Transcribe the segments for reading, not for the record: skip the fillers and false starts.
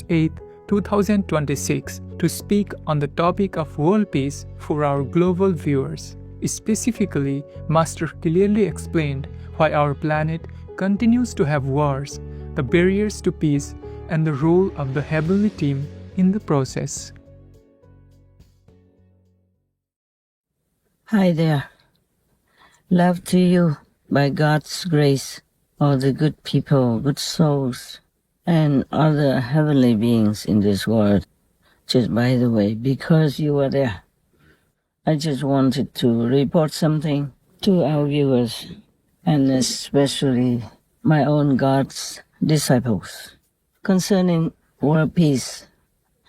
8, 2026, to speak on the topic of world peace for our global viewers. Specifically, Master clearly explained why our planet continues to have wars, the barriers to peace, and the role of the heavenly team in the process. Hi there. Love to you by God's grace, all the good people, good souls, and other heavenly beings in this world. Just by the way, because you were there, I just wanted to report something to our viewers, and especially my own God's disciples, concerning world peace.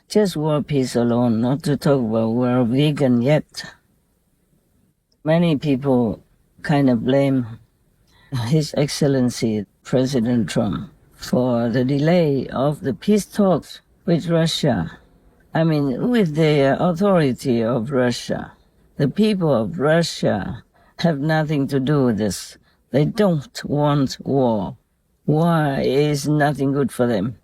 Just world peace alone, not to talk about world vegan yet. Many people kind of blame His Excellency President Trump for the delay of the peace talks with Russia. I mean, with the authority of Russia. The people of Russia have nothing to do with this. They don't want war. War is nothing good for them.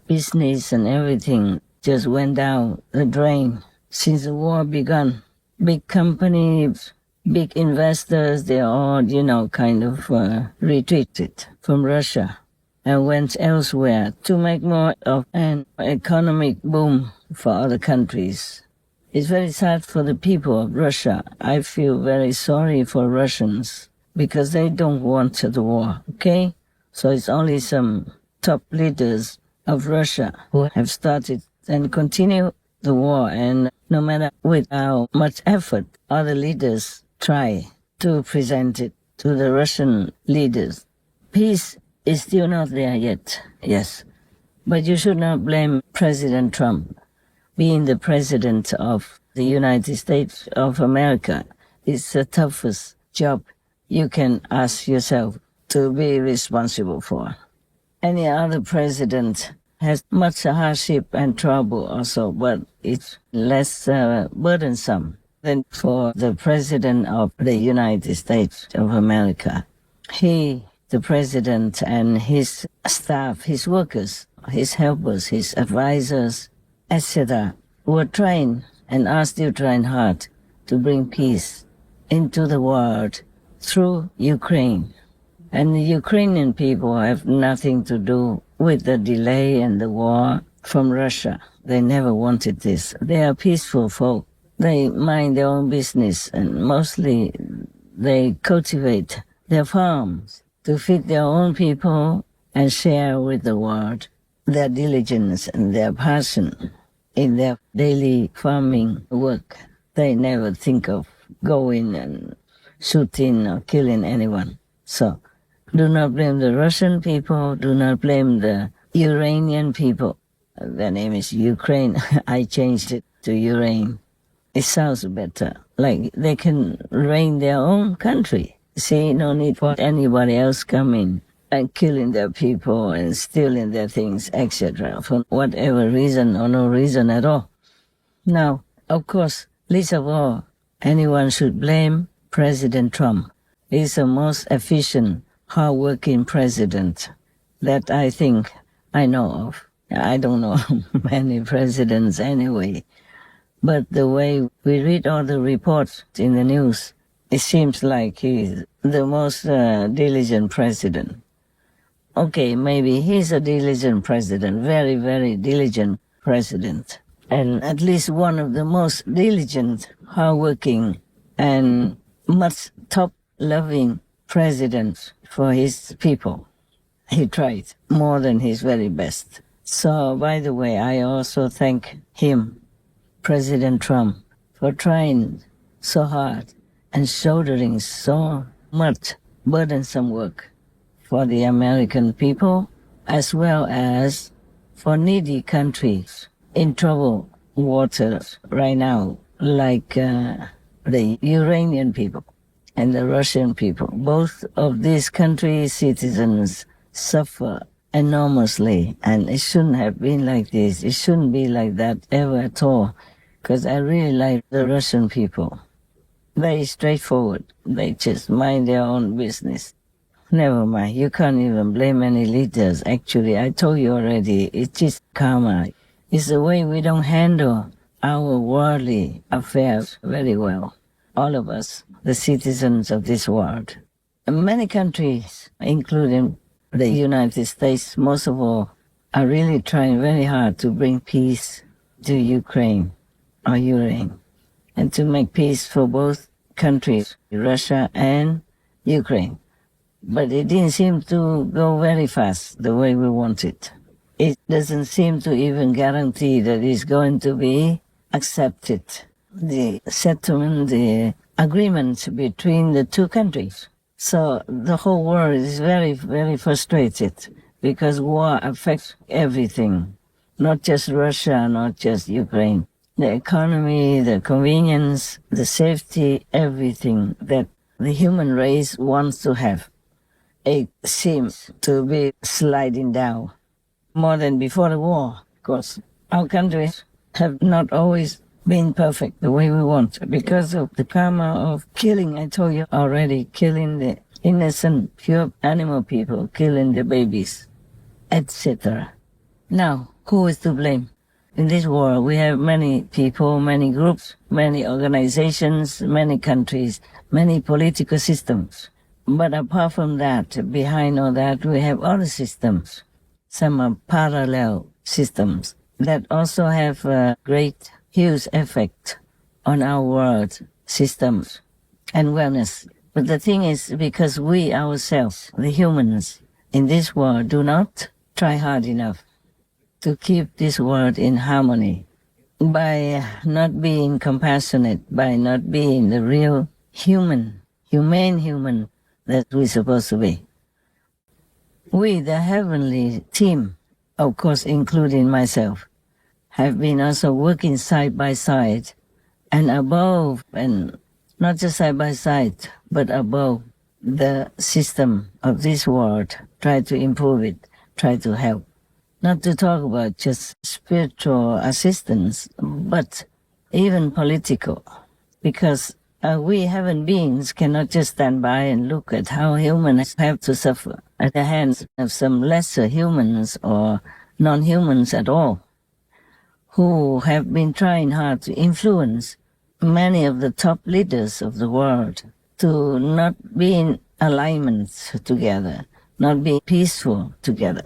Business and everything just went down the drain since the war began. Big companies, big investors, they all, retreated from Russia and went elsewhere to make more of an economic boom for other countries. It's very sad for the people of Russia. I feel very sorry for Russians because they don't want the war, okay? So it's only some top leaders of Russia who have started and continue the war, and no matter with how much effort other leaders try to present it to the Russian leaders. Peace is still not there yet, yes. But you should not blame President Trump. Being the president of the United States of America is the toughest job you can ask yourself to be responsible for. Any other president has much hardship and trouble also, but it's less burdensome than for the President of the United States of America. He, the President, and his staff, his workers, his helpers, his advisors, etc., were trying and are still trying hard to bring peace into the world through Ukraine. And the Ukrainian people have nothing to do with the delay and the war from Russia. They never wanted this. They are peaceful folk. They mind their own business, and mostly they cultivate their farms to feed their own people and share with the world their diligence and their passion in their daily farming work. They never think of going and shooting or killing anyone. So do not blame the Russian people. Do not blame the Iranian people. Their name is Ukraine. I changed it to Ukraine. It sounds better. Like they can reign their own country. See, no need for anybody else coming and killing their people and stealing their things, etc., for whatever reason or no reason at all. Now, of course, least of all, anyone should blame President Trump. He's the most efficient, hard-working president that I think I know of. I don't know many presidents anyway. But the way we read all the reports in the news, it seems like he's the most diligent president. Okay, maybe he's a diligent president, very, very diligent president. And at least one of the most diligent, hardworking, and much top-loving presidents for his people. He tried more than his very best. So, by the way, I also thank him, President Trump, for trying so hard and shouldering so much burdensome work for the American people, as well as for needy countries in troubled waters right now, like the Iranian people and the Russian people. Both of these countries' citizens suffer enormously, and it shouldn't have been like this. It shouldn't be like that ever at all, because I really like the Russian people. Very straightforward. They just mind their own business. never mind. You can't even blame any leaders. Actually, I told you already, it is karma. It's the way we don't handle our worldly affairs very well. All of us, the citizens of this world. And many countries, including the United States, most of all, are really trying very hard to bring peace to Ukraine and to make peace for both countries, Russia and Ukraine. But it didn't seem to go very fast the way we wanted. It doesn't seem to even guarantee that it's going to be accepted. The settlement, the agreement between the two countries. So the whole world is very, very frustrated because war affects everything, not just Russia, not just Ukraine. The economy, the convenience, the safety, everything that the human race wants to have. It seems to be sliding down more than before the war, because our countries have not always been perfect the way we want because of the karma of killing, I told you already, killing the innocent, pure animal people, killing the babies, etc. Now, who is to blame? In this world, we have many people, many groups, many organizations, many countries, many political systems. But apart from that, behind all that, we have other systems. Some are parallel systems that also have a great, huge effect on our world systems and wellness. But the thing is, because we ourselves, the humans in this world, do not try hard enough to keep this world in harmony by not being compassionate, by not being the real human, humane human that we're supposed to be. We, the heavenly team, of course including myself, have been also working side by side and above, and not just side by side, but above the system of this world, try to improve it, try to help. Not to talk about just spiritual assistance, but even political, because we heaven beings cannot just stand by and look at how humans have to suffer at the hands of some lesser humans or non-humans at all, who have been trying hard to influence many of the top leaders of the world to not be in alignment together, not be peaceful together.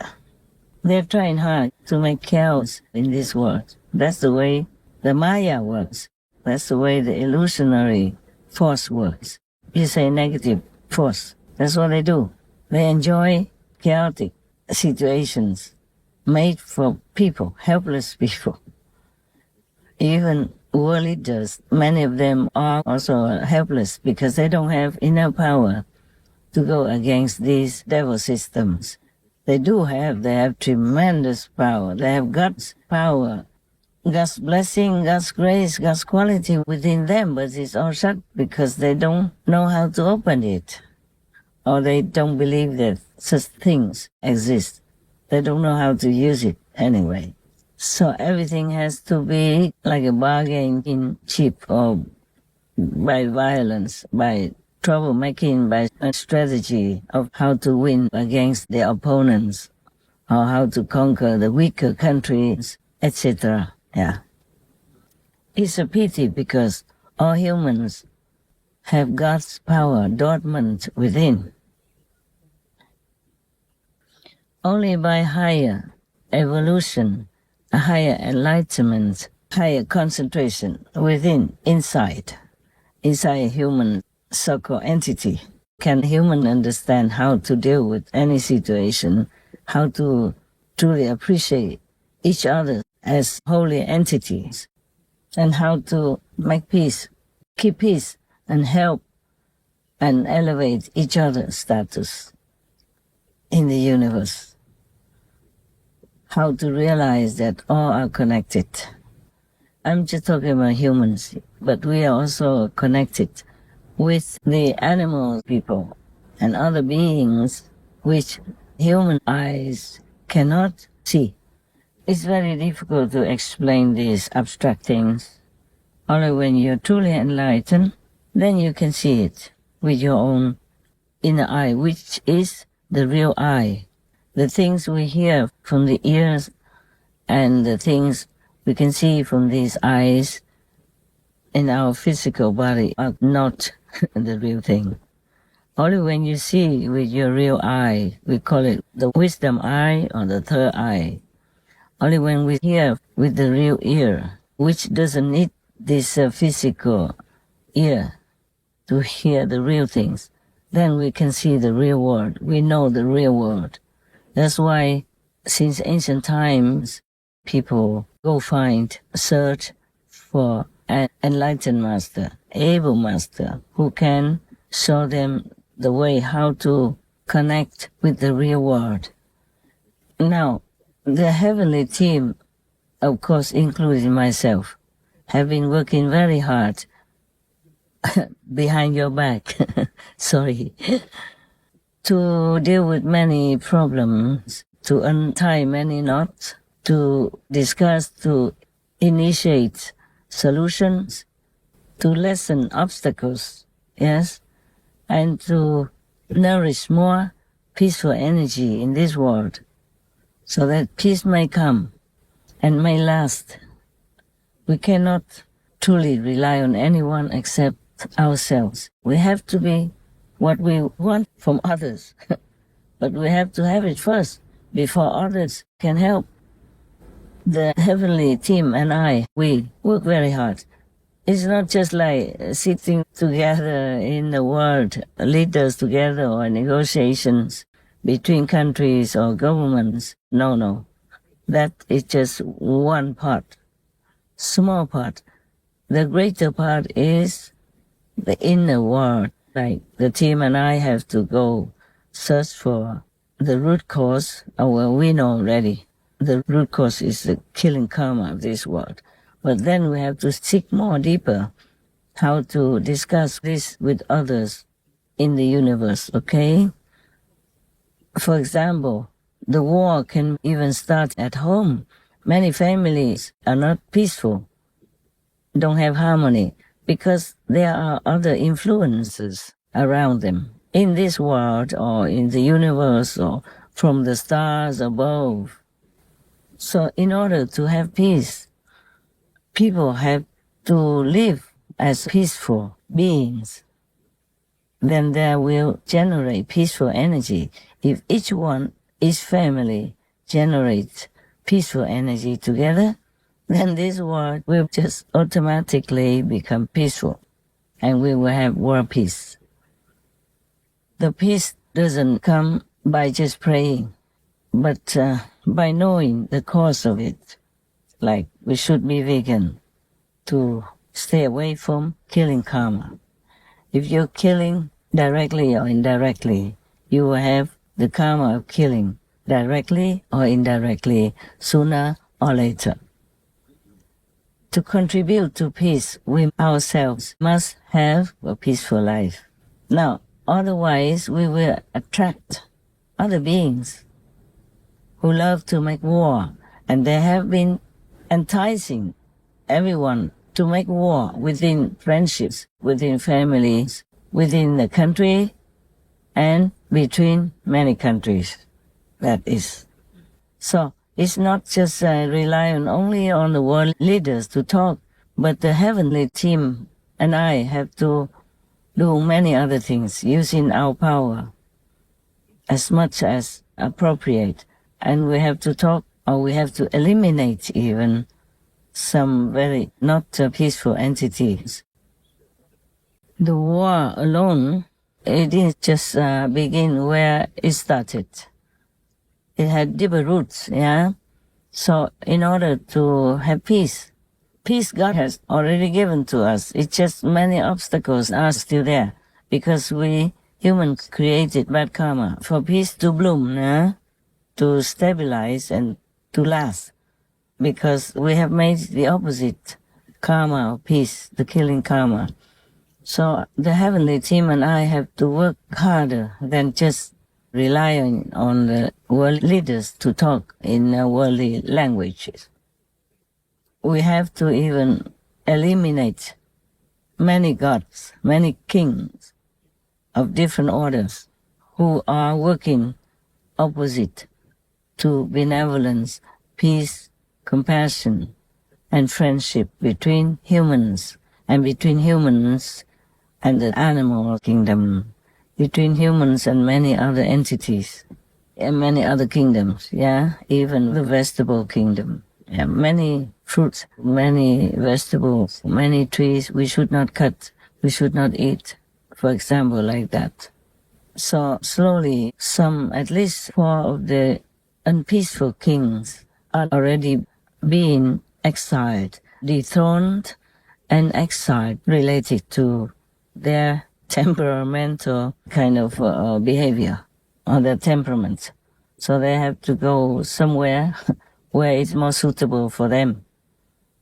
They're trying hard to make chaos in this world. That's the way the Maya works. That's the way the illusionary force works. You say negative force. That's what they do. They enjoy chaotic situations made for people, helpless people. Even world leaders, many of them are also helpless because they don't have enough power to go against these devil systems. They have tremendous power. They have God's power, God's blessing, God's grace, God's quality within them, but it's all shut because they don't know how to open it. Or they don't believe that such things exist. They don't know how to use it anyway. So everything has to be like a bargain in chip or by violence, by troublemaking, by a strategy of how to win against the opponents or how to conquer the weaker countries, etc. Yeah. It's a pity because all humans have God's power dormant within. Only by higher evolution, a higher enlightenment, higher concentration within, inside a human so-called entity, can human understand how to deal with any situation, how to truly appreciate each other as holy entities, and how to make peace, keep peace, and help and elevate each other's status in the universe. How to realize that all are connected. I'm just talking about humans, but we are also connected with the animal people and other beings which human eyes cannot see. It's very difficult to explain these abstract things. Only when you're truly enlightened, then you can see it with your own inner eye, which is the real eye. The things we hear from the ears and the things we can see from these eyes in our physical body are not the real thing. Only when you see with your real eye, we call it the wisdom eye or the third eye. Only when we hear with the real ear, which doesn't need this physical ear to hear the real things, then we can see the real world. We know the real world. That's why since ancient times, people go find, search for an enlightened master, able master, who can show them the way how to connect with the real world. Now, the heavenly team, of course, including myself, have been working very hard behind your back, sorry, to deal with many problems, to untie many knots, to discuss, to initiate solutions, to lessen obstacles, yes, and to nourish more peaceful energy in this world so that peace may come and may last. We cannot truly rely on anyone except ourselves. We have to be what we want from others, but we have to have it first before others can help. The heavenly team and I, we work very hard. It's not just like sitting together in the world, leaders together or negotiations between countries or governments. No. That is just one part, small part. The greater part is the inner world. Like the team and I have to go search for the root cause. Well, we know already. The root cause is the killing karma of this world. But then we have to seek more deeper how to discuss this with others in the universe, okay? For example, the war can even start at home. Many families are not peaceful, don't have harmony, because there are other influences around them in this world or in the universe or from the stars above. So in order to have peace, people have to live as peaceful beings. Then there will generate peaceful energy. If each one, each family generates peaceful energy together, then this world will just automatically become peaceful and we will have world peace. The peace doesn't come by just praying, but by knowing the cause of it. Like we should be vegan to stay away from killing karma. If you're killing directly or indirectly, you will have the karma of killing directly or indirectly sooner or later. To contribute to peace, we ourselves must have a peaceful life. Now, otherwise we will attract other beings who love to make war, and they have been enticing everyone to make war within friendships, within families, within the country, and between many countries. That is. So it's not just relying only on the world leaders to talk, but the heavenly team and I have to do many other things using our power as much as appropriate. And we have to talk, or we have to eliminate even some very not peaceful entities. The war alone, it didn't just begin where it started. It had deeper roots, yeah? So in order to have peace God has already given to us. It's just many obstacles are still there because we humans created bad karma. For peace to bloom, yeah? To stabilize and to last, because we have made the opposite karma of peace, the killing karma. So the heavenly team and I have to work harder than just relying on the world leaders to talk in worldly languages. We have to even eliminate many gods, many kings of different orders, who are working opposite to benevolence, peace, compassion, and friendship between humans, and between humans and the animal kingdom, between humans and many other entities, and many other kingdoms, even the vegetable kingdom. Many fruits, many vegetables, many trees we should not cut, we should not eat, for example, like that. So slowly, at least 4 of the unpeaceful kings are already being exiled, dethroned, and exiled related to their temperamental kind of behavior or their temperament. So they have to go somewhere where it's more suitable for them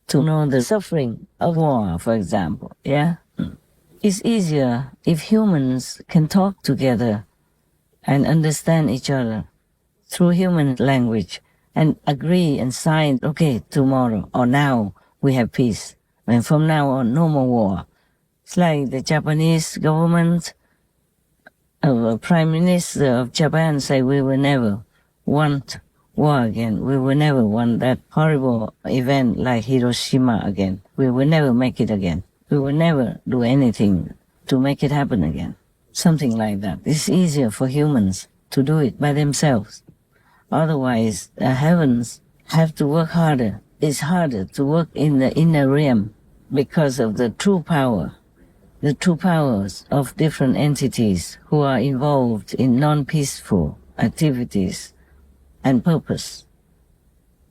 to know the suffering of war, for example. It's easier if humans can talk together and understand each other through human language and agree and sign, okay, tomorrow or now we have peace. And from now on, no more war. It's like the Japanese government, Prime Minister of Japan say we will never want war again. We will never want that horrible event like Hiroshima again. We will never make it again. We will never do anything to make it happen again. Something like that. It's easier for humans to do it by themselves. Otherwise, the heavens have to work harder. It's harder to work in the inner realm because of the true power, the true powers of different entities who are involved in non-peaceful activities and purpose.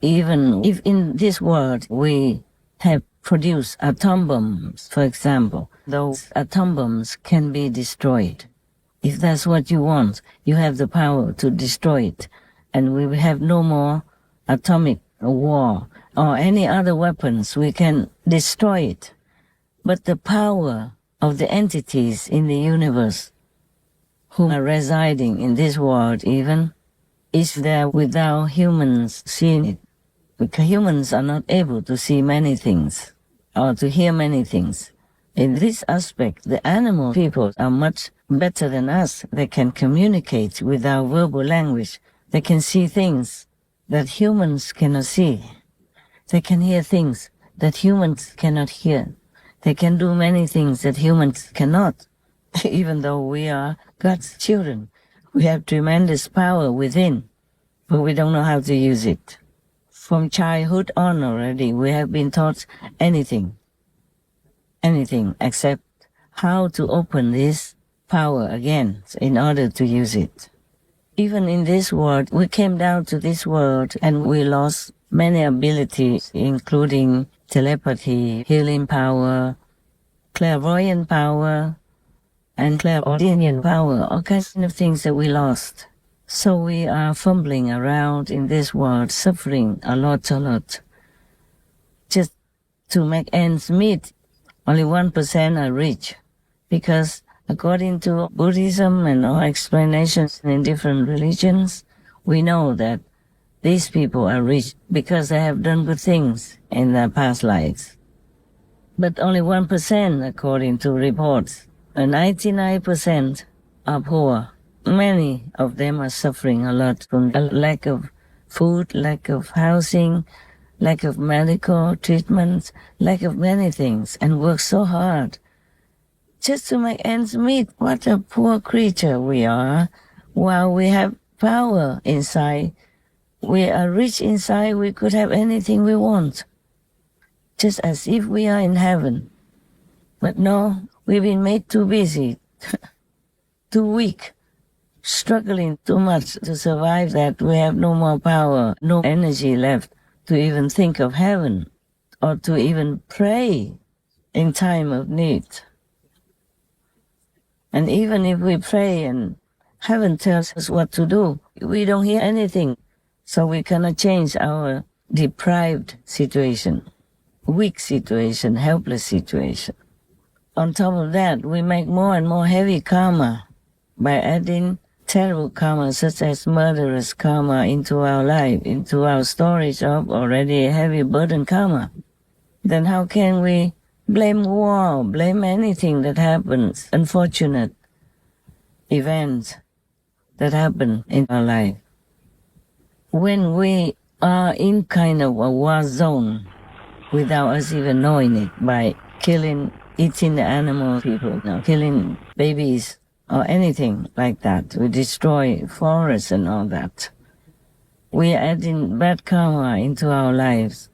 Even if in this world we have produced atom bombs, for example, those atom bombs can be destroyed. If that's what you want, you have the power to destroy it, and we will have no more atomic war or any other weapons. We can destroy it. But the power of the entities in the universe who are residing in this world even is there without humans seeing it. Because humans are not able to see many things or to hear many things. In this aspect, the animal people are much better than us. They can communicate without verbal language. They can see things that humans cannot see. They can hear things that humans cannot hear. They can do many things that humans cannot. Even though we are God's children, we have tremendous power within, but we don't know how to use it. From childhood on already, we have been taught anything except how to open this power again in order to use it. Even in this world, we came down to this world and we lost many abilities, including telepathy, healing power, clairvoyant power, and clairaudient power, all kinds of things that we lost. So we are fumbling around in this world, suffering a lot, just to make ends meet. Only 1% are rich, because according to Buddhism and all explanations in different religions, we know that these people are rich because they have done good things in their past lives. But only 1%, according to reports, and 99% are poor. Many of them are suffering a lot from the lack of food, lack of housing, lack of medical treatment, lack of many things, and work so hard just to make ends meet. What a poor creature we are. While we have power inside, we are rich inside, we could have anything we want, just as if we are in heaven. But no, we've been made too busy, too weak, struggling too much to survive that we have no more power, no energy left to even think of heaven or to even pray in time of need. And even if we pray and heaven tells us what to do, we don't hear anything. So we cannot change our deprived situation, weak situation, helpless situation. On top of that, we make more and more heavy karma by adding terrible karma such as murderous karma into our life, into our storage of already heavy burden karma. Then how can we blame war, blame anything that happens, unfortunate events, that happen in our life. When we are in kind of a war zone without us even knowing it, by killing, eating the animal people, killing babies or anything like that, we destroy forests and all that. We are adding bad karma into our lives.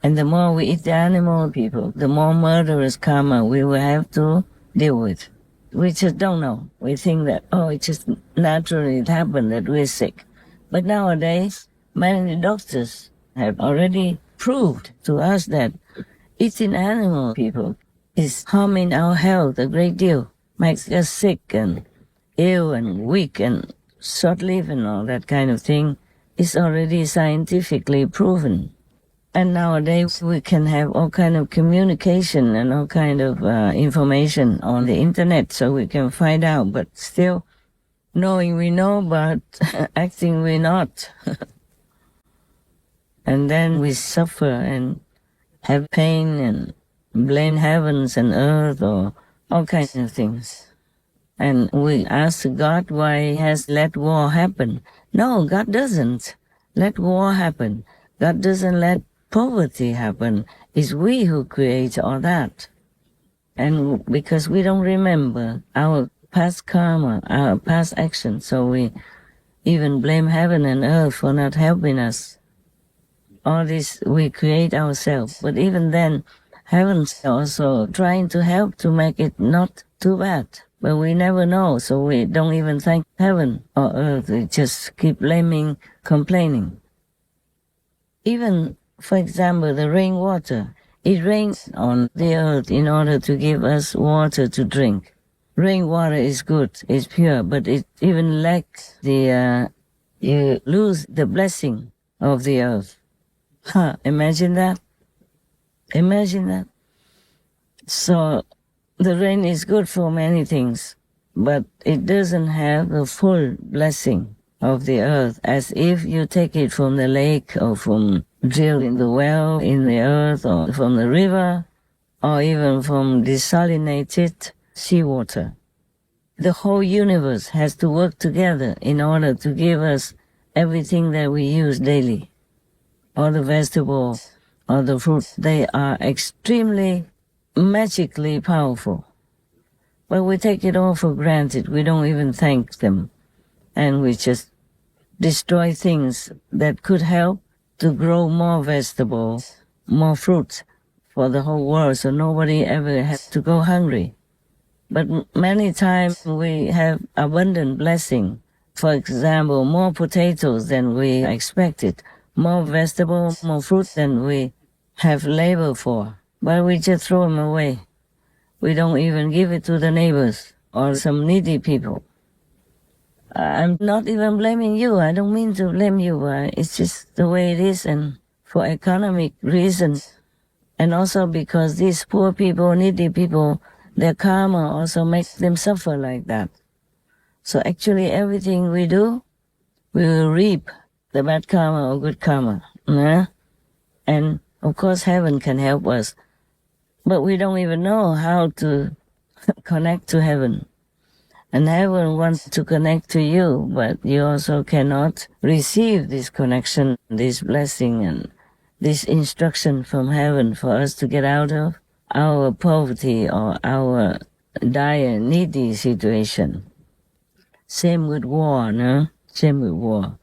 And the more we eat the animal people, the more murderous karma we will have to deal with. We just don't know. We think that, it just naturally happened that we're sick. But nowadays, many doctors have already proved to us that eating animal people is harming our health a great deal, makes us sick and ill and weak and short-lived and all that kind of thing is already scientifically proven. And nowadays we can have all kind of communication and all kind of information on the internet, so we can find out, but still knowing we know, but acting we not. And then we suffer and have pain and blame heavens and earth or all kinds of things. And we ask God why He has let war happen. No, God doesn't let war happen. God doesn't let poverty happen. It's we who create all that. And because we don't remember our past karma, our past actions, so we even blame heaven and earth for not helping us. All this we create ourselves. But even then, heaven's also trying to help to make it not too bad. But we never know, so we don't even thank heaven or earth. We just keep blaming, complaining. Even, for example, the rainwater. It rains on the earth in order to give us water to drink. Rainwater is good, it's pure, but it even lacks you lose the blessing of the earth. Imagine that. Imagine that. So the rain is good for many things, but it doesn't have the full blessing of the earth, as if you take it from the lake or from drilling the well in the earth or from the river or even from desalinated seawater. The whole universe has to work together in order to give us everything that we use daily. All the vegetables, all the fruits, they are extremely magically powerful. But we take it all for granted. We don't even thank them. And we just destroy things that could help to grow more vegetables, more fruits for the whole world, so nobody ever has to go hungry. But many times we have abundant blessing. For example, more potatoes than we expected, more vegetables, more fruit than we have labor for. But we just throw them away. We don't even give it to the neighbors or some needy people. I'm not even blaming you. I don't mean to blame you. It's just the way it is, and for economic reasons. And also because these poor people, needy people, their karma also makes them suffer like that. So actually everything we do, we will reap the bad karma or good karma. Yeah? And of course heaven can help us. But we don't even know how to connect to heaven. And heaven wants to connect to you, but you also cannot receive this connection, this blessing, and this instruction from heaven for us to get out of our poverty or our dire, needy situation. Same with war, no? Same with war.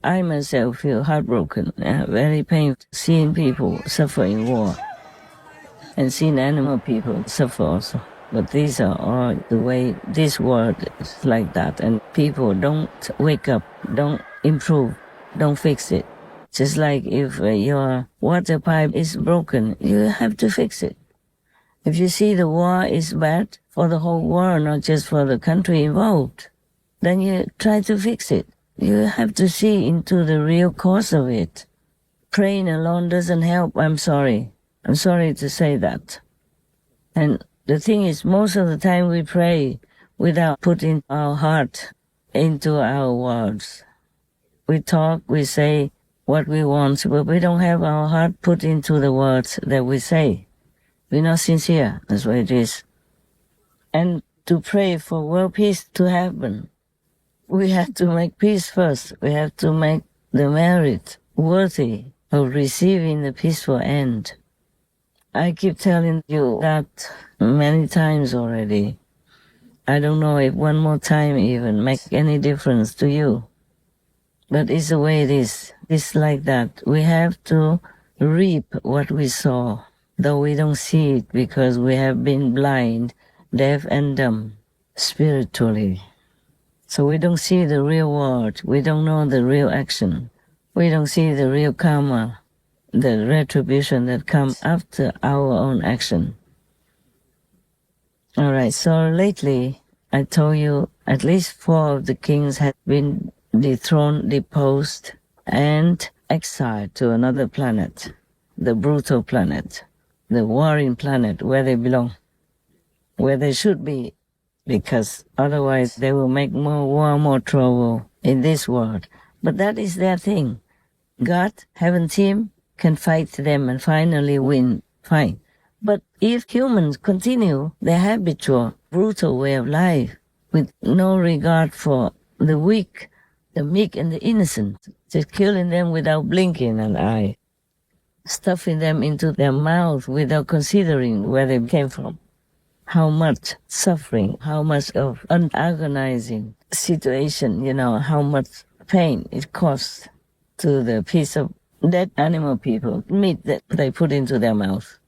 I myself feel heartbroken, very painful, seeing people suffer in war, and seeing animal people suffer also. But these are all the way this world is like that, and people don't wake up, don't improve, don't fix it. Just like if your water pipe is broken, you have to fix it. If you see the war is bad for the whole world, not just for the country involved, then you try to fix it. You have to see into the real cause of it. Praying alone doesn't help, I'm sorry. I'm sorry to say that. And the thing is, most of the time we pray without putting our heart into our words. We talk, we say what we want, but we don't have our heart put into the words that we say. We're not sincere, that's what it is. And to pray for world peace to happen, We have to make peace first. We have to make the merit worthy of receiving the peaceful end. I keep telling you that many times already. I don't know if one more time even make any difference to you. But it's the way it is. It's like that. We have to reap what we sow, though we don't see it because we have been blind, deaf and dumb spiritually. So we don't see the real world. We don't know the real action. We don't see the real karma, the retribution that comes after our own action. All right, so lately I told you at least 4 of the kings had been dethroned, deposed, and exiled to another planet, the brutal planet, the warring planet where they belong, where they should be, because otherwise they will make more war, more trouble in this world. But that is their thing. God, heaven team, can fight them and finally win. Fine. But if humans continue their habitual, brutal way of life with no regard for the weak, the meek and the innocent, just killing them without blinking an eye, stuffing them into their mouth without considering where they came from, how much suffering, how much of an agonizing situation, how much pain it costs to the piece of dead animal people, meat that they put into their mouth,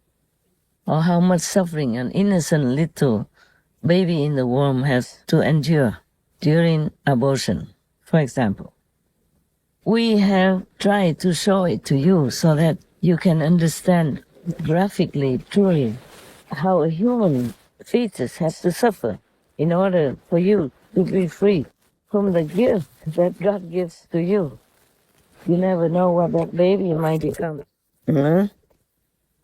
or how much suffering an innocent little baby in the womb has to endure during abortion, for example. We have tried to show it to you so that you can understand graphically, truly, how a human fetus has to suffer in order for you to be free from the gift that God gives to you. You never know what that baby might become.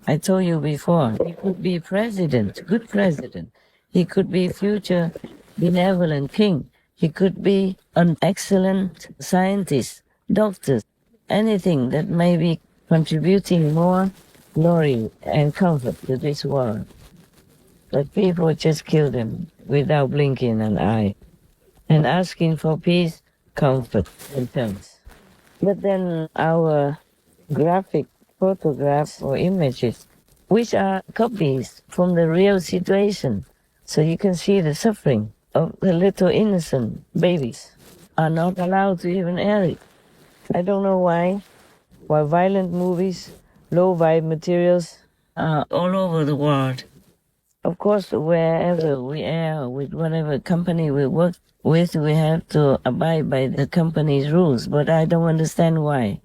I told you before, he could be president, good president. He could be future benevolent king. He could be an excellent scientist, doctor, anything that may be contributing more glory and comfort to this world. But people just kill them without blinking an eye and asking for peace, comfort, and peace. But then our graphic photographs or images, which are copies from the real situation, so you can see the suffering of the little innocent babies, are not allowed to even air it. I don't know why violent movies, low vibe materials are all over the world. Of course, wherever we are, with whatever company we work with, we have to abide by the company's rules, but I don't understand why.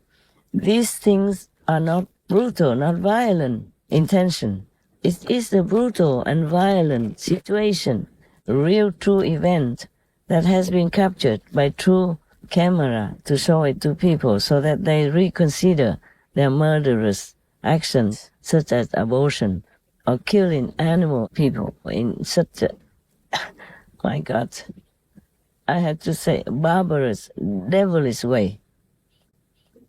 These things are not brutal, not violent intention. It is the brutal and violent situation, real true event that has been captured by true camera to show it to people so that they reconsider their murderous actions such as abortion or killing animal people in such a, my God, I have to say, barbarous, devilish way.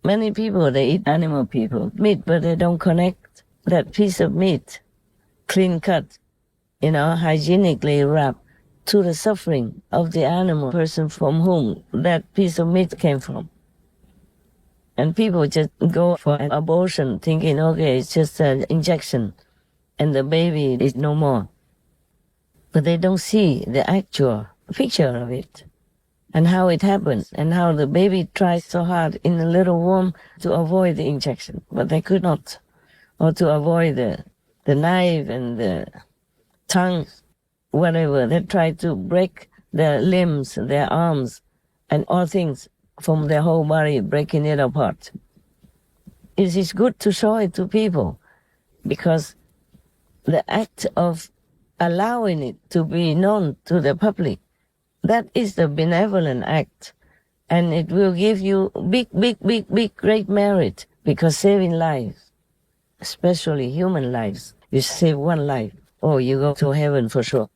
Many people, they eat animal people, meat, but they don't connect that piece of meat, clean cut, hygienically wrapped, to the suffering of the animal person from whom that piece of meat came from. And people just go for an abortion thinking, okay, it's just an injection and the baby is no more. But they don't see the actual picture of it and how it happened and how the baby tried so hard in the little womb to avoid the injection, but they could not, or to avoid the knife and the tongue, whatever. They tried to break their limbs, their arms, and all things from their whole body, breaking it apart. It is good to show it to people because the act of allowing it to be known to the public, that is the benevolent act. And it will give you big, great merit because saving lives, especially human lives, you save one life, oh, you go to heaven for sure.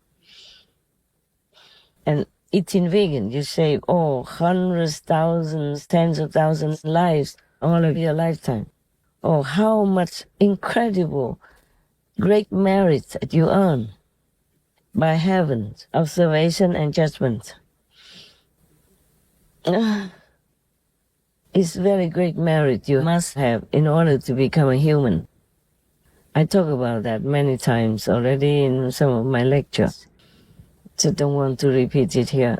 And eating vegan, you save, hundreds, thousands, tens of thousands lives all of your lifetime. Oh, how much incredible, great merit that you earn by heaven's observation and judgment. It's very great merit you must have in order to become a human. I talk about that many times already in some of my lectures. So don't want to repeat it here.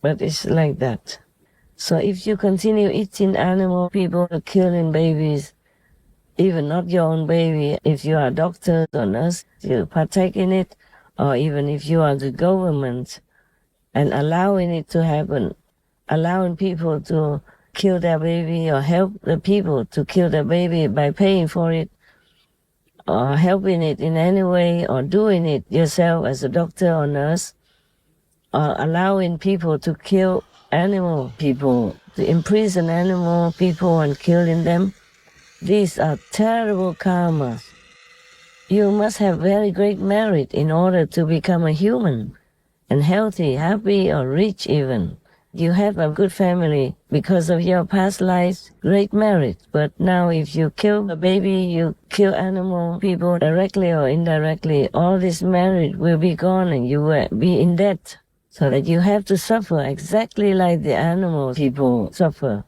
But it's like that. So if you continue eating animal, people are killing babies, even not your own baby, if you are a doctor or nurse, you partake in it, or even if you are the government and allowing it to happen, allowing people to kill their baby or help the people to kill their baby by paying for it, or helping it in any way, or doing it yourself as a doctor or nurse, or allowing people to kill animal people, to imprison animal people and killing them. These are terrible karma. You must have very great merit in order to become a human, and healthy, happy, or rich even. You have a good family because of your past lives, great merit. But now if you kill a baby, you kill animal people directly or indirectly, all this merit will be gone and you will be in debt. So that you have to suffer exactly like the animal people suffer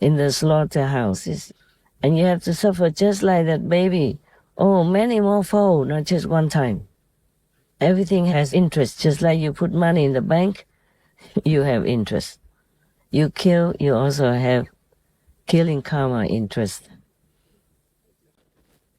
in the slaughterhouses. And you have to suffer just like that baby. Oh, many more fold, not just one time. Everything has interest, just like you put money in the bank, you have interest. You kill, you also have killing karma interest.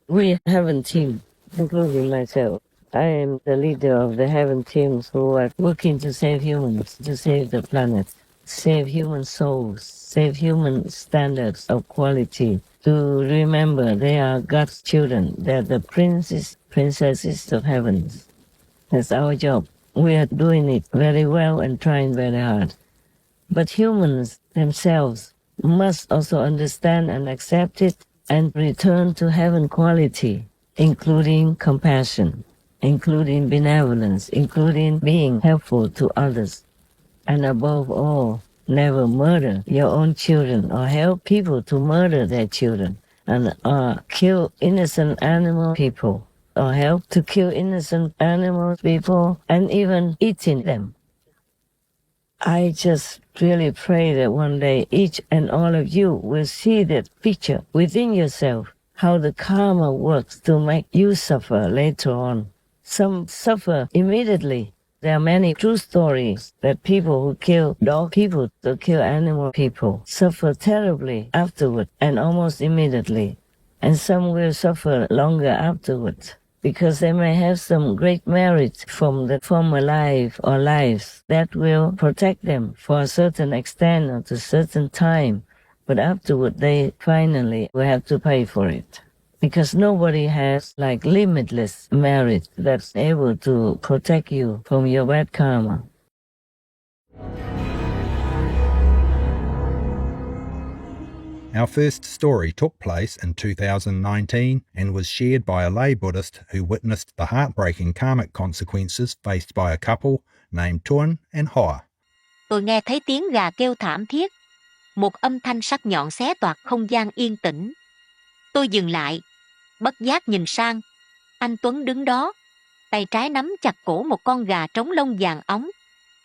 We Heaven team, including myself. I am the leader of the Heaven teams who are working to save humans, to save the planet, save human souls, save human standards of quality, to remember they are God's children, they're the princes, princesses of heavens. That's our job. We are doing it very well and trying very hard. But humans themselves must also understand and accept it and return to heaven quality, including compassion, including benevolence, including being helpful to others. And above all, never murder your own children or help people to murder their children and kill innocent animal people or help to kill innocent animal people and even eating them. I just really pray that one day each and all of you will see that picture within yourself, how the karma works to make you suffer later on. Some suffer immediately. There are many true stories that people who kill dog people, to kill animal people, suffer terribly afterward and almost immediately. And some will suffer longer afterwards, because they may have some great merit from the former life or lives that will protect them for a certain extent or to a certain time. But afterward, they finally will have to pay for it. Because nobody has like limitless merit that's able to protect you from your bad karma. Our first story took place in 2019 and was shared by a lay Buddhist who witnessed the heartbreaking karmic consequences faced by a couple named Tuan and Hoa. Tôi nghe thấy tiếng gà kêu thảm thiết, một âm thanh sắc nhọn xé toạc không gian yên tĩnh. Tôi dừng lại, bất giác nhìn sang. Anh Tuấn đứng đó, tay trái nắm chặt cổ một con gà trống lông vàng óng,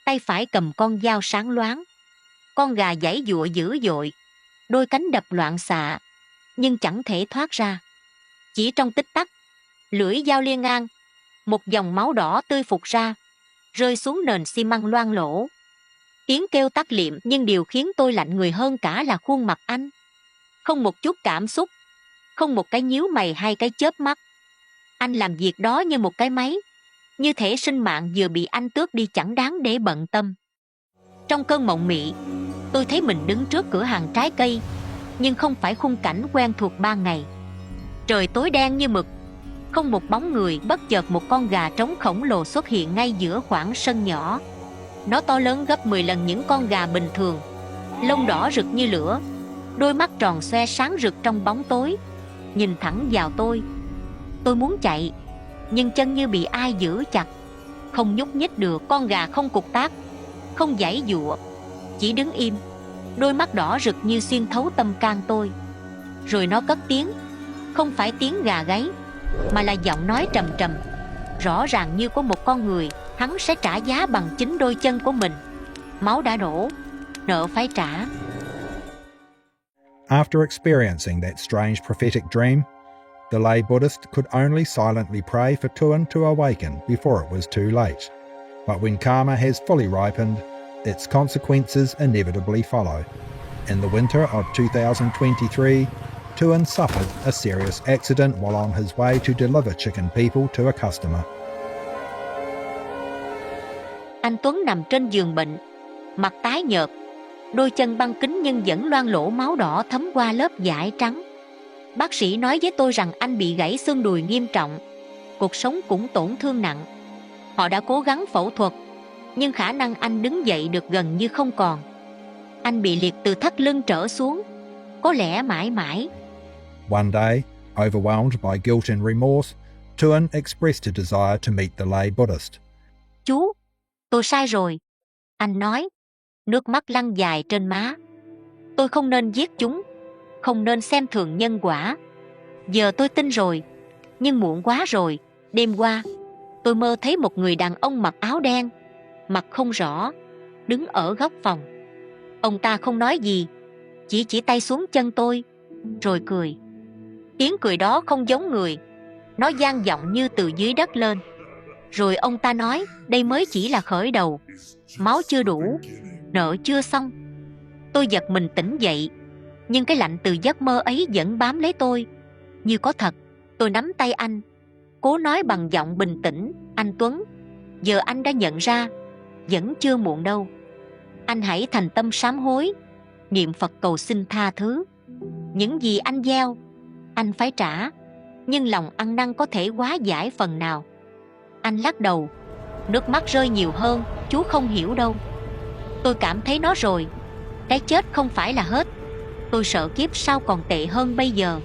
tay phải cầm con dao sáng loáng. Con gà giãy giụa dữ dội, đôi cánh đập loạn xạ, nhưng chẳng thể thoát ra. Chỉ trong tích tắc, lưỡi dao lia ngang, một dòng máu đỏ tươi phụt ra, rơi xuống nền xi măng loang lổ. Tiếng kêu tắt liệm, nhưng điều khiến tôi lạnh người hơn cả là khuôn mặt anh. Không một chút cảm xúc, không một cái nhíu mày hay cái chớp mắt. Anh làm việc đó như một cái máy, như thể sinh mạng vừa bị anh tước đi chẳng đáng để bận tâm. Trong cơn mộng mị, tôi thấy mình đứng trước cửa hàng trái cây, nhưng không phải khung cảnh quen thuộc ban ngày. Trời tối đen như mực, không một bóng người. Bất chợt một con gà trống khổng lồ xuất hiện ngay giữa khoảng sân nhỏ. Nó to lớn gấp 10 lần những con gà bình thường, lông đỏ rực như lửa, đôi mắt tròn xoe sáng rực trong bóng tối, nhìn thẳng vào tôi. Tôi muốn chạy, nhưng chân như bị ai giữ chặt, không nhúc nhích được. Con gà không cục tác, không giãy giụa, chỉ đứng im, đôi mắt đỏ rực như xuyên thấu tâm can tôi. Rồi nó cất tiếng, không phải tiếng gà gáy, mà là giọng nói trầm trầm, rõ ràng như của một con người. Hắn sẽ trả giá bằng chính đôi chân của mình. Máu đã đổ, nợ phải trả. After experiencing that strange prophetic dream, the lay Buddhist could only silently pray for Tuan to awaken before it was too late. But when karma has fully ripened, its consequences inevitably follow. In the winter of 2023, Tuan suffered a serious accident while on his way to deliver chicken people to a customer. Anh Tuấn nằm trên giường bệnh, mặt tái nhợt, đôi chân băng kính nhưng vẫn loang lỗ máu đỏ thấm qua lớp vải trắng. Bác sĩ nói với tôi rằng anh bị gãy xương đùi nghiêm trọng, cuộc sống cũng tổn thương nặng. Họ đã cố gắng phẫu thuật, nhưng khả năng anh đứng dậy được gần như không còn. Anh bị liệt từ thắt lưng trở xuống, có lẽ mãi mãi. One day, overwhelmed by guilt and remorse, Tuan expressed a desire to meet the lay Buddhist. Chú, tôi sai rồi. Anh nói, nước mắt lăn dài trên má. Tôi không nên giết chúng, không nên xem thường nhân quả. Giờ tôi tin rồi, nhưng muộn quá rồi. Đêm qua, tôi mơ thấy một người đàn ông mặc áo đen, mặt không rõ, đứng ở góc phòng. Ông ta không nói gì, chỉ tay xuống chân tôi, rồi cười. Tiếng cười đó không giống người, nó vang vọng như từ dưới đất lên. Rồi ông ta nói, đây mới chỉ là khởi đầu, máu chưa đủ, nợ chưa xong. Tôi giật mình tỉnh dậy, nhưng cái lạnh từ giấc mơ ấy vẫn bám lấy tôi, như có thật. Tôi nắm tay anh, cố nói bằng giọng bình tĩnh, anh Tuấn, giờ anh đã nhận ra, vẫn chưa muộn đâu. Anh hãy thành tâm sám hối, niệm Phật cầu xin tha thứ. Những gì anh gieo, anh phải trả, nhưng lòng ăn năn có thể hóa giải phần nào. Anh lắc đầu, nước mắt rơi nhiều hơn, chú không hiểu đâu. Tôi cảm thấy nó rồi, cái chết không phải là hết. Tôi sợ kiếp sau còn tệ hơn bây giờ.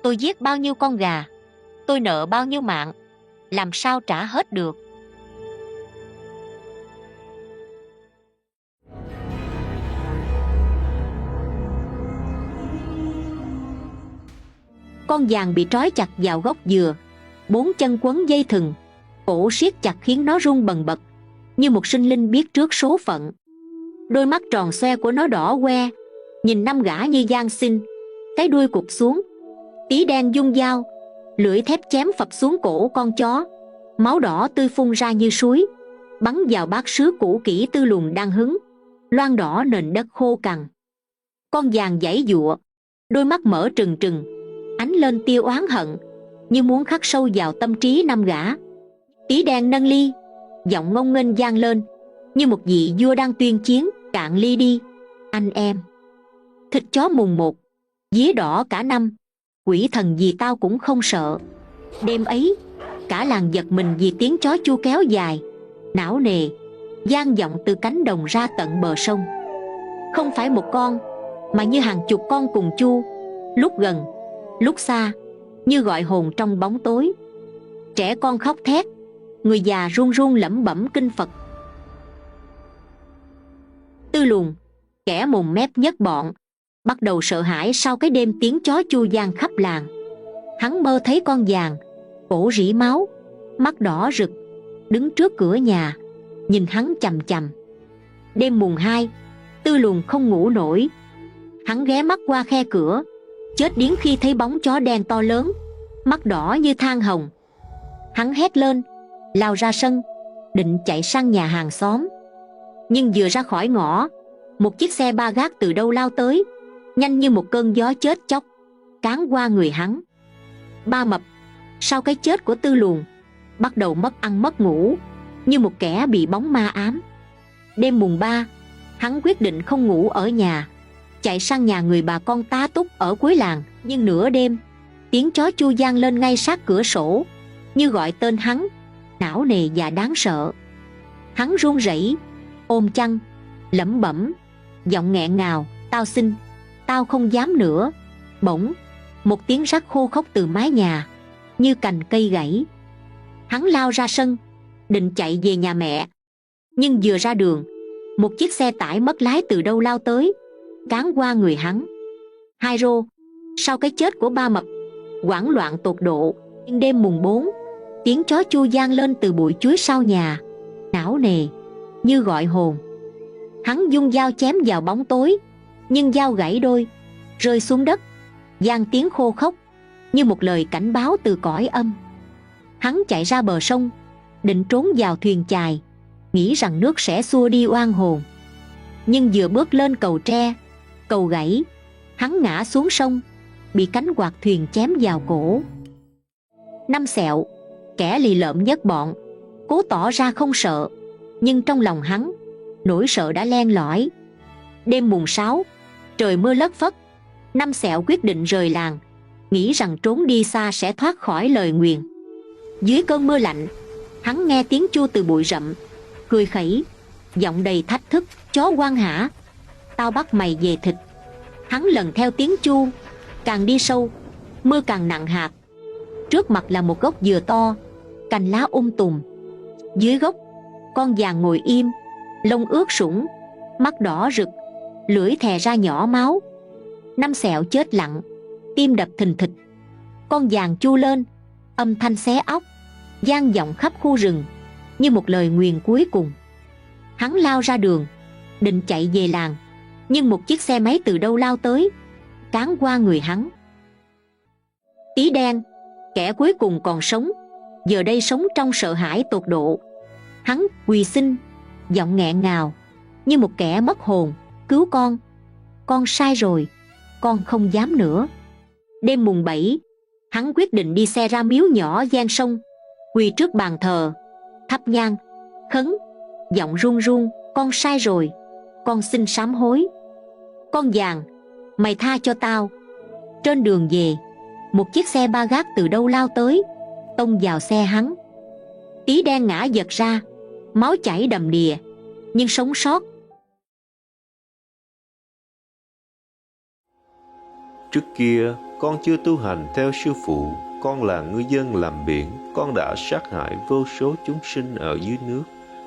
Tôi giết bao nhiêu con gà, tôi nợ bao nhiêu mạng, làm sao trả hết được. Con giàng bị trói chặt vào gốc dừa, 4 chân quấn dây thừng, cổ siết chặt khiến nó rung bần bật, như một sinh linh biết trước số phận. Đôi mắt tròn xoe của nó đỏ que, nhìn 5 gã như gian xin. Cái đuôi cụp xuống, tí đen dung dao, lưỡi thép chém phập xuống cổ con chó. Máu đỏ tươi phun ra như suối, bắn vào bát sứ cũ kỹ Tư Lùn đang hứng, loang đỏ nền đất khô cằn. Con giàng giãy giụa, đôi mắt mở trừng trừng, ánh lên tia oán hận, như muốn khắc sâu vào tâm trí 5 gã. Tí đen nâng ly, giọng ngông nghênh vang lên, như một vị vua đang tuyên chiến, cạn ly đi, anh em. Thịt chó mùng 1, vía đỏ cả năm, quỷ thần gì tao cũng không sợ. Đêm ấy, cả làng giật mình vì tiếng chó chu kéo dài, não nề, vang vọng từ cánh đồng ra tận bờ sông. Không phải một con, mà như hàng chục con cùng chu, lúc gần, lúc xa, như gọi hồn trong bóng tối. Trẻ con khóc thét, người già run run lẩm bẩm kinh Phật. Tư Lùn, kẻ mồm mép nhất bọn, bắt đầu sợ hãi sau cái đêm tiếng chó chu vang khắp làng. Hắn mơ thấy con giàng, cổ rỉ máu, mắt đỏ rực, đứng trước cửa nhà, nhìn hắn chằm chằm. Đêm mùng 2, Tư Lùn không ngủ nổi. Hắn ghé mắt qua khe cửa, chết điếng khi thấy bóng chó đen to lớn, mắt đỏ như than hồng. Hắn hét lên, lao ra sân, định chạy sang nhà hàng xóm. Nhưng vừa ra khỏi ngõ, một chiếc xe ba gác từ đâu lao tới, nhanh như một cơn gió chết chóc, cán qua người hắn. Ba Mập, sau cái chết của Tư Lùn, bắt đầu mất ăn mất ngủ, như một kẻ bị bóng ma ám. Đêm mùng 3, hắn quyết định không ngủ ở nhà, chạy sang nhà người bà con tá túc ở cuối làng. Nhưng nửa đêm, tiếng chó chu vang lên ngay sát cửa sổ, như gọi tên hắn, não nề và đáng sợ. Hắn run rẩy, ôm chăn, lẩm bẩm, giọng nghẹn ngào, tao xin, tao không dám nữa. Bỗng, một tiếng rắc khô khốc từ mái nhà, như cành cây gãy. Hắn lao ra sân, định chạy về nhà mẹ. Nhưng vừa ra đường, một chiếc xe tải mất lái từ đâu lao tới, cán qua người hắn. Hai rô, sau cái chết của Ba Mập, hoảng loạn tột độ. Nhưng đêm mùng 4, tiếng chó chu vang lên từ bụi chuối sau nhà, não nề, như gọi hồn. Hắn dung dao chém vào bóng tối, nhưng dao gãy đôi, rơi xuống đất, vang tiếng khô khốc như một lời cảnh báo từ cõi âm. Hắn chạy ra bờ sông, định trốn vào thuyền chài, nghĩ rằng nước sẽ xua đi oan hồn. Nhưng vừa bước lên cầu tre, cầu gãy, hắn ngã xuống sông, bị cánh quạt thuyền chém vào cổ. Năm Sẹo, kẻ lì lợm nhất bọn, cố tỏ ra không sợ, nhưng trong lòng hắn, nỗi sợ đã len lỏi. Đêm mùng 6, trời mưa lất phất. Năm Sẹo quyết định rời làng, nghĩ rằng trốn đi xa sẽ thoát khỏi lời nguyền. Dưới cơn mưa lạnh, hắn nghe tiếng chu từ bụi rậm, cười khẩy, giọng đầy thách thức: chó quan hả, tao bắt mày về thịt. Hắn lần theo tiếng chu, càng đi sâu, mưa càng nặng hạt. Trước mặt là một gốc dừa to, cành lá tùm. Dưới gốc, con giàng ngồi im, lông ướt sũng, mắt đỏ rực, lưỡi thè ra nhỏ máu. Năm Sẹo chết lặng, tim đập thình thịch. Con giàng chu lên, âm thanh xé óc, vang vọng khắp khu rừng như một lời nguyền cuối cùng. Hắn lao ra đường, định chạy về làng, nhưng một chiếc xe máy từ đâu lao tới, cán qua người hắn. Tí Đen, kẻ cuối cùng còn sống, giờ đây sống trong sợ hãi tột độ. Hắn quỳ xin, giọng nghẹn ngào như một kẻ mất hồn: cứu con sai rồi, con không dám nữa. Đêm mùng 7, hắn quyết định đi xe ra miếu nhỏ ven sông, quỳ trước bàn thờ, thắp nhang, khấn, giọng run run: con sai rồi, con xin sám hối. Con giàng, mày tha cho tao. Trên đường về, một chiếc xe ba gác từ đâu lao tới, tông vào xe hắn. Tí Đen ngã giật ra, máu chảy đầm đìa, nhưng sống sót. Trước kia, con chưa tu hành theo sư phụ, con là ngư dân làm biển, con đã sát hại vô số chúng sinh ở dưới nước.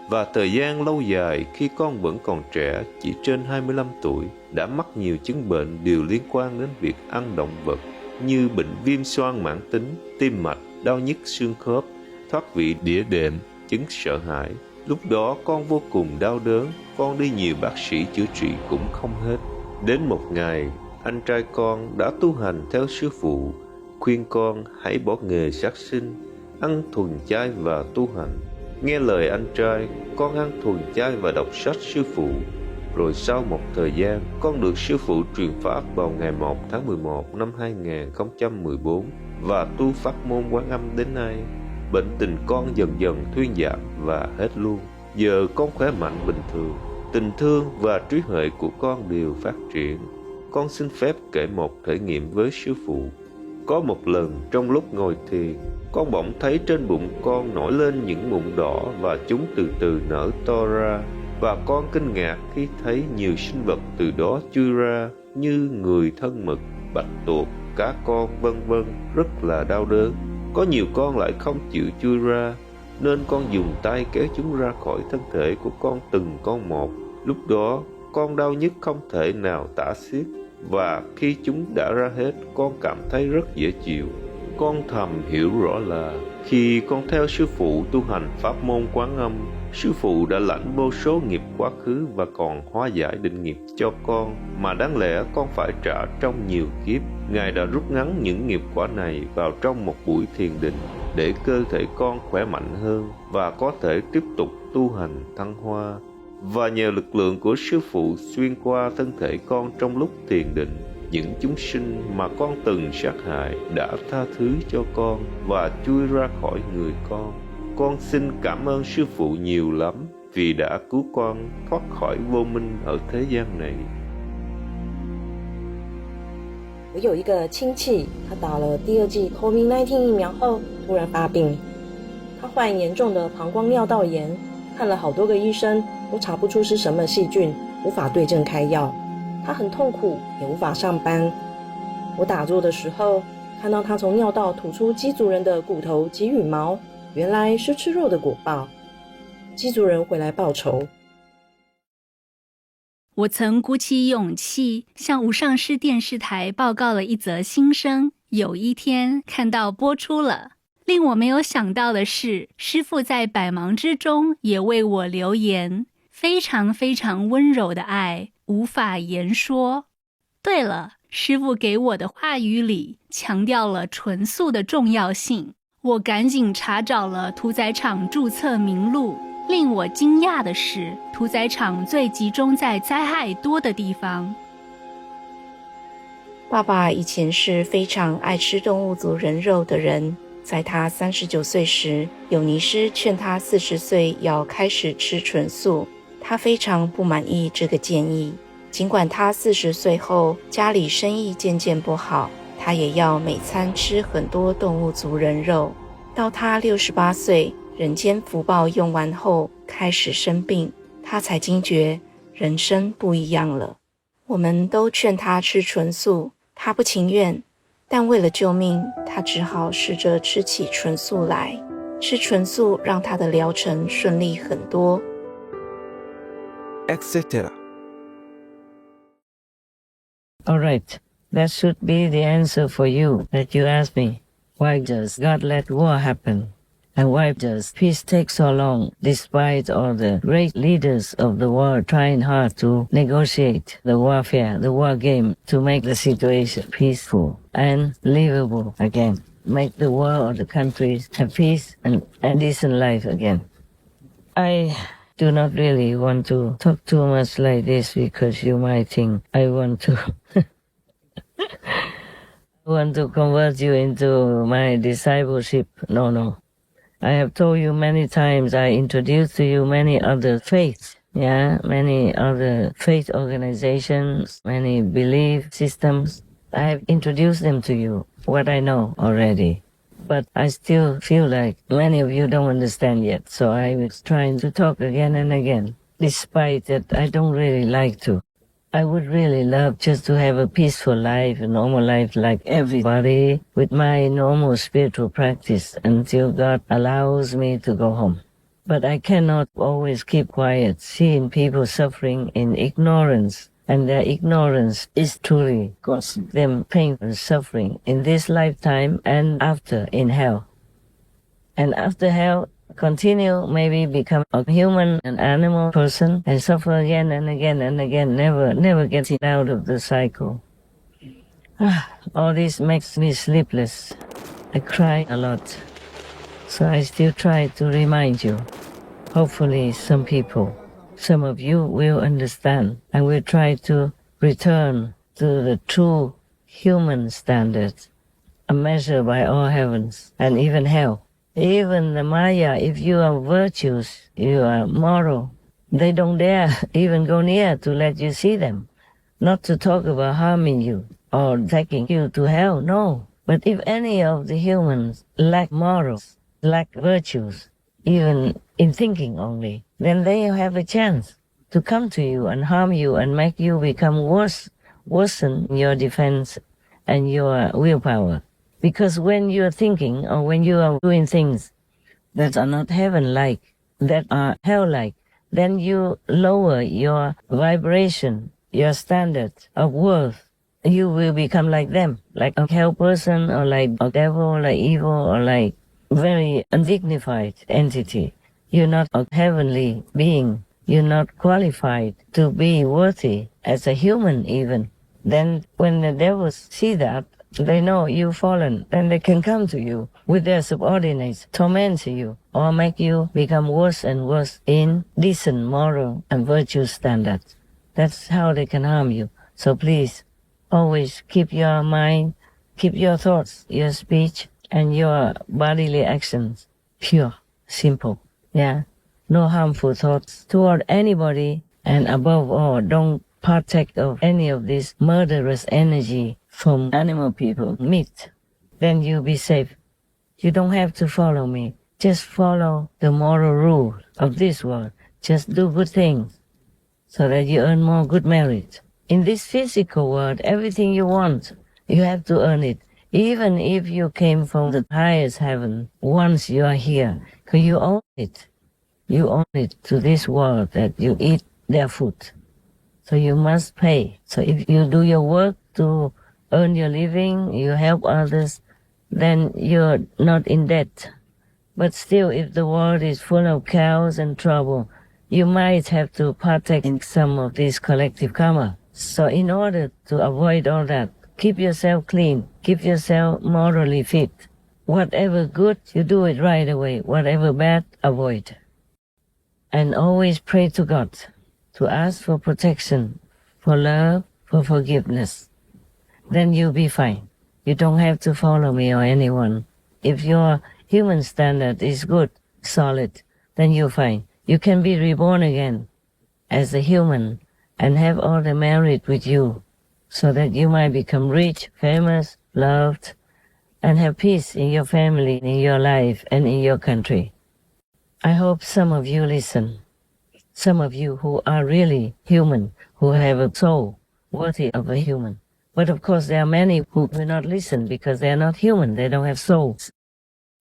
Và thời gian lâu dài khi con vẫn còn trẻ, chỉ trên 25 tuổi, đã mắc nhiều chứng bệnh đều liên quan đến việc ăn động vật, như bệnh viêm xoang mãn tính, tim mạch, đau nhức xương khớp, thoát vị đĩa đệm, chứng sợ hãi. Lúc đó con vô cùng đau đớn, con đi nhiều bác sĩ chữa trị cũng không hết. Đến một ngày, anh trai con đã tu hành theo sư phụ, khuyên con hãy bỏ nghề sát sinh, ăn thuần chay và tu hành. Nghe lời anh trai, con ăn thuần chay và đọc sách sư phụ. Rồi sau một thời gian, con được sư phụ truyền pháp vào ngày 1 tháng 11 năm 2014 và tu pháp môn Quán Âm đến nay. Bệnh tình con dần dần thuyên giảm và hết luôn. Giờ con khỏe mạnh bình thường, tình thương và trí huệ của con đều phát triển. Con xin phép kể một trải nghiệm với sư phụ. Có một lần trong lúc ngồi thiền, con bỗng thấy trên bụng con nổi lên những mụn đỏ và chúng từ từ nở to ra. Và con kinh ngạc khi thấy nhiều sinh vật từ đó chui ra như người thân mực, bạch tuộc, cá con vân vân, rất là đau đớn. Có nhiều con lại không chịu chui ra, nên con dùng tay kéo chúng ra khỏi thân thể của con từng con một. Lúc đó con đau nhức không thể nào tả xiết, và khi chúng đã ra hết, con cảm thấy rất dễ chịu. Con thầm hiểu rõ là khi con theo sư phụ tu hành pháp môn Quán Âm, sư phụ đã lãnh vô số nghiệp quá khứ và còn hóa giải định nghiệp cho con, mà đáng lẽ con phải trả trong nhiều kiếp. Ngài đã rút ngắn những nghiệp quả này vào trong một buổi thiền định để cơ thể con khỏe mạnh hơn và có thể tiếp tục tu hành thăng hoa. Và nhờ lực lượng của sư phụ xuyên qua thân thể con trong lúc thiền định, những chúng sinh mà con từng sát hại đã tha thứ cho con và chui ra khỏi người con. Con xin cảm ơn sư phụ nhiều lắm vì đã cứu con thoát khỏi vô minh ở thế gian này. 我有一个亲戚，他打了第二剂 COVID-19 疫苗后突然发病，他患严重的膀胱尿道炎，看了好多个医生都查不出是什么细菌，无法对症开药。他很痛苦，也无法上班。我打坐的时候，看到他从尿道吐出鸡族人的骨头及羽毛，原来是吃肉的果报。鸡族人回来报仇。我曾鼓起勇气向无上师电视台报告了一则新生，有一天看到播出了。令我没有想到的是，师父在百忙之中也为我留言，非常非常温柔的爱，无法言说。对了，师父给我的话语里强调了纯素的重要性。我赶紧查找了屠宰场注册名录。令我惊讶的是，屠宰场最集中在灾害多的地方。爸爸以前是非常爱吃动物族人肉的人，在他39岁时，有尼师劝他40岁要开始吃纯素，他非常不满意这个建议。尽管他40岁后家里生意渐渐不好，他也要每餐吃很多动物族人肉。到他68岁，人间福报用完后开始生病，他才惊觉人生不一样了。我们都劝他吃纯素，他不情愿，但为了救命，他只好试着吃起纯素来。吃纯素让他的疗程顺利很多。etc. All right, that should be the answer for you that you asked me. Why does God let war happen? And why does peace take so long, despite all the great leaders of the world trying hard to negotiate the warfare, the war game, to make the situation peaceful and livable again, make the world or the countries have peace and decent life again? I do not really want to talk too much like this because you might think I want to want to convert you into my discipleship. No. I have told you many times, I introduced to you many other faiths, many other faith organizations, many belief systems. I have introduced them to you, what I know already. But I still feel like many of you don't understand yet, so I was trying to talk again and again, despite that I don't really like to. I would really love just to have a peaceful life, a normal life like everybody, with my normal spiritual practice until God allows me to go home. But I cannot always keep quiet, seeing people suffering in ignorance, and their ignorance is truly causing them pain and suffering in this lifetime and after in hell. And after hell, continue, maybe become a human, an animal person, and suffer again and again and again, never getting out of the cycle. All this makes me sleepless. I cry a lot. So I still try to remind you. Hopefully some people, some of you will understand and will try to return to the true human standards, a measure by all heavens and even hell. Even the Maya, if you are virtuous, you are moral, they don't dare even go near to let you see them. Not to talk about harming you or taking you to hell, no. But if any of the humans lack morals, lack virtues, even in thinking only, then they have a chance to come to you and harm you and make you become worsen your defense and your willpower. Because when you're thinking or when you are doing things that are not heaven-like, that are hell-like, then you lower your vibration, your standard of worth. You will become like them, like a hell person or like a devil, like evil or like very undignified entity. You're not a heavenly being. You're not qualified to be worthy as a human even. Then when the devils see that, they know you've fallen, then they can come to you with their subordinates, torment you, or make you become worse and worse in decent moral and virtue standards. That's how they can harm you. So please, always keep your mind, keep your thoughts, your speech, and your bodily actions pure, simple. No harmful thoughts toward anybody, and above all, don't partake of any of this murderous energy from animal people, meat. Then you'll be safe. You don't have to follow me. Just follow the moral rule of this world. Just do good things so that you earn more good merit. In this physical world, everything you want, you have to earn it. Even if you came from the highest heaven, once you are here, because you own it. You own it to this world that you eat their food. So you must pay. So if you do your work to earn your living, you help others, then you're not in debt. But still, if the world is full of chaos and trouble, you might have to partake in some of this collective karma. So in order to avoid all that, keep yourself clean, keep yourself morally fit. Whatever good, you do it right away. Whatever bad, avoid. And always pray to God to ask for protection, for love, for forgiveness. Then you'll be fine. You don't have to follow me or anyone. If your human standard is good, solid, then you're fine. You can be reborn again as a human and have all the merit with you so that you might become rich, famous, loved, and have peace in your family, in your life, and in your country. I hope some of you listen. Some of you who are really human, who have a soul worthy of a human. But of course there are many who will not listen because they are not human, they don't have souls.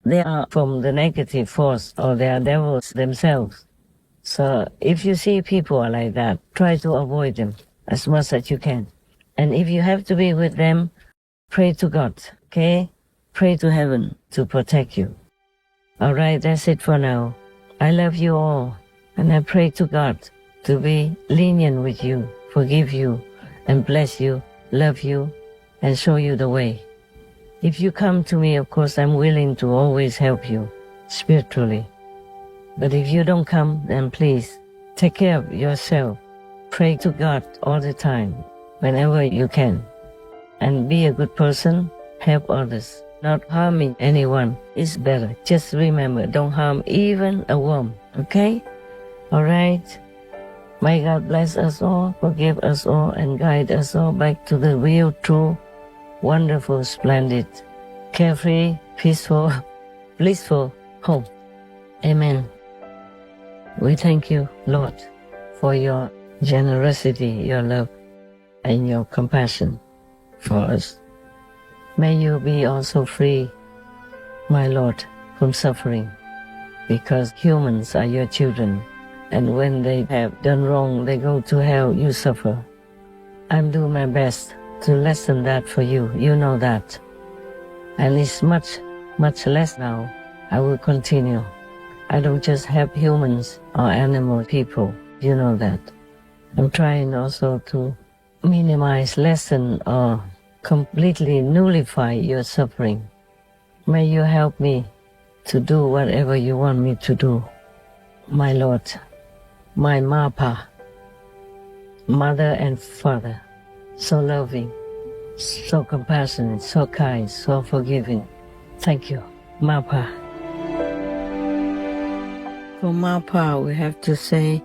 They are from the negative force or they are devils themselves. So if you see people are like that, try to avoid them as much as you can. And if you have to be with them, pray to God, okay? Pray to heaven to protect you. All right, that's it for now. I love you all, and I pray to God to be lenient with you, forgive you, and bless you, love you, and show you the way. If you come to me, of course, I'm willing to always help you spiritually. But if you don't come, then please take care of yourself. Pray to God all the time, whenever you can. And be a good person, help others. Not harming anyone is better. Just remember, don't harm even a worm, okay? All right? May God bless us all, forgive us all, and guide us all back to the real, true, wonderful, splendid, carefree, peaceful, blissful home. Amen. We thank you, Lord, for your generosity, your love, and your compassion for us. May you be also free, my Lord, from suffering, because humans are your children, and when they have done wrong, they go to hell, you suffer. I'll do my best to lessen that for you, you know that. And it's much, much less now. I will continue. I don't just help humans or animal people, you know that. I'm trying also to minimize, lessen, or completely nullify your suffering. May you help me to do whatever you want me to do. My Lord, my Mapa, mother and father, so loving, so compassionate, so kind, so forgiving. Thank you, Mapa. For Mapa, we have to say,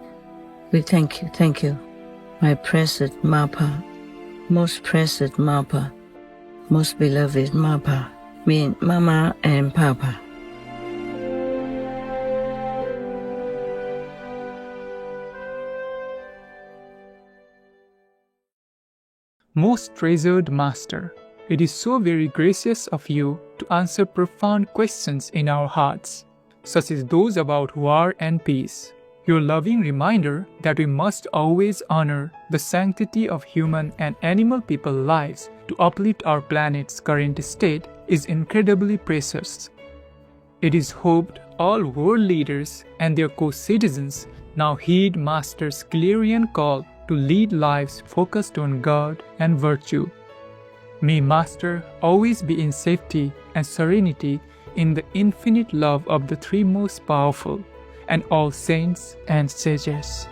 we thank you, my precious Mapa, most precious Mapa, most beloved Mapa, mean Mama and Papa. Most treasured Master, it is so very gracious of you to answer profound questions in our hearts, such as those about war and peace. Your loving reminder that we must always honor the sanctity of human and animal people lives to uplift our planet's current state is incredibly precious. It is hoped all world leaders and their co-citizens now heed Master's clarion call to lead lives focused on God and virtue. May Master always be in safety and serenity in the infinite love of the three most powerful and all saints and sages.